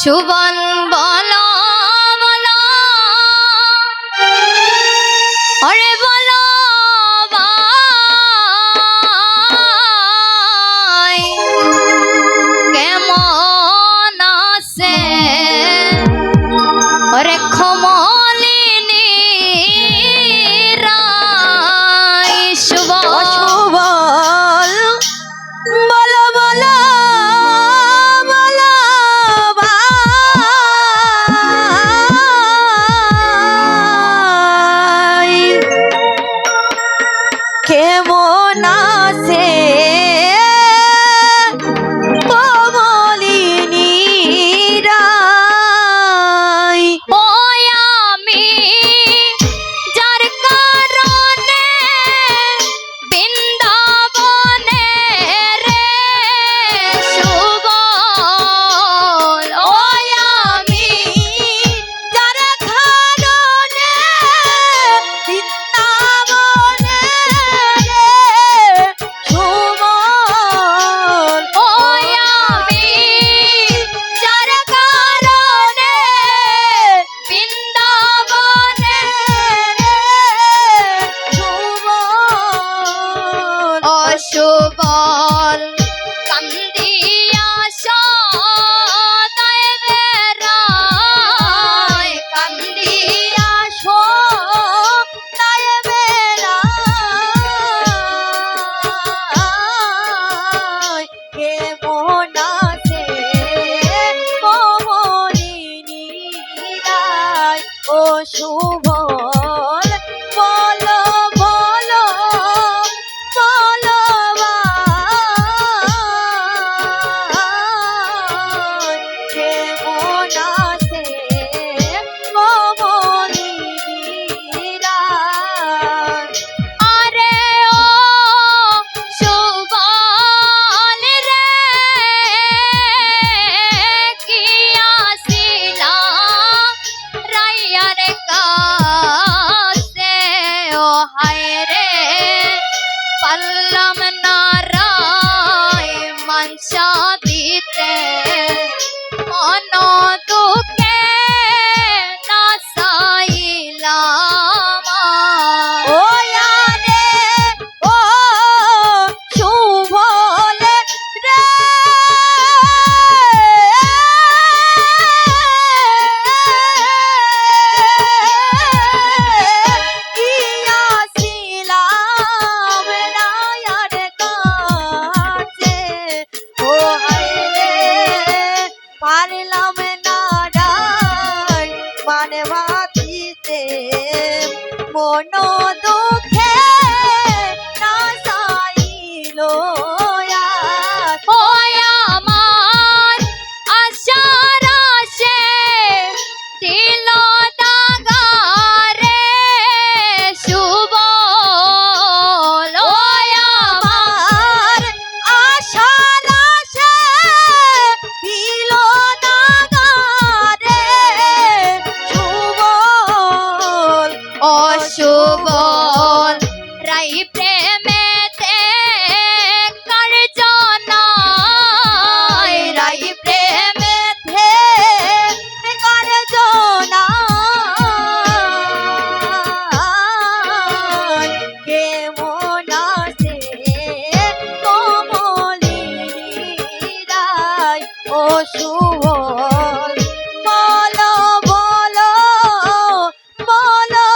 সুবল বলো বলো ওরে বলো ভাই কেমন আছে ওরে খমলিনী রাই সুবল বলো বলো কেমন আছে কমলিনী রাই ওই আমি যার কারণে বৃন্দাবনে রে সুবল ওই আমি যার কারণে বৃন্দাবনে রে সুবল ওই আমি যার কারণে বৃন্দাবনে ও সুবল কান্দিয়া সদায় বেড়ায় কান্দিয়া সদায় বেড়ায় কেমন আছে কমলিনী রাই ও সুবল বলো বলো বলো ভাই কেমন আছে কমলিনী রাই আরে ও সুবল রে কি আসিলা রাইয়ার কাছে ও হায় রে পাল্লাম না রাই মানসা দিতে মন দুঃখে নাসাইলাম ও আরে ও সুবল রে কি আসিলাম রায়ার কাছে ও হায় রে পারলাম না রাই মানে বাতিতে মন দুঃখে নাসাইল ওই আমার আশার আশে দিল দাগা রে সুবল ওই আমার আমার আশার আশে দিল দাগারে সুবল ও সুবল রাই প্রেমেতে কারজনাই রাই প্রেমেতে কার জনা কেমন আছে কমলিনী রাই ও সুবল বলো বলো বলো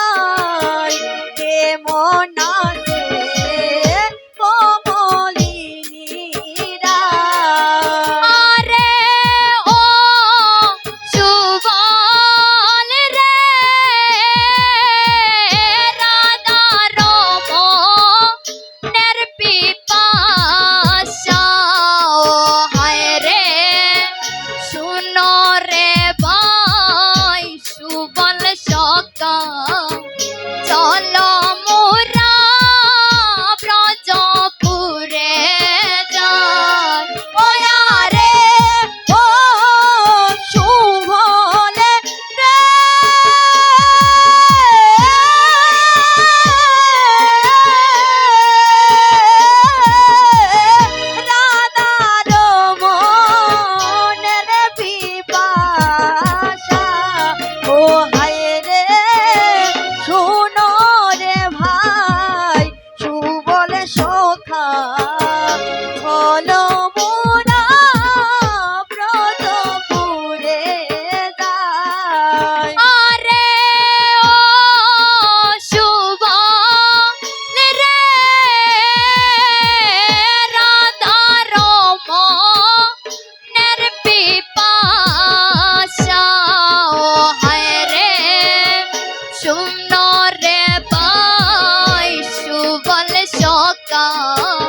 ভাই কেমন আছে কমলিনী রাই আরে ও সুবল রে রাধা রমণের পিপাসা কার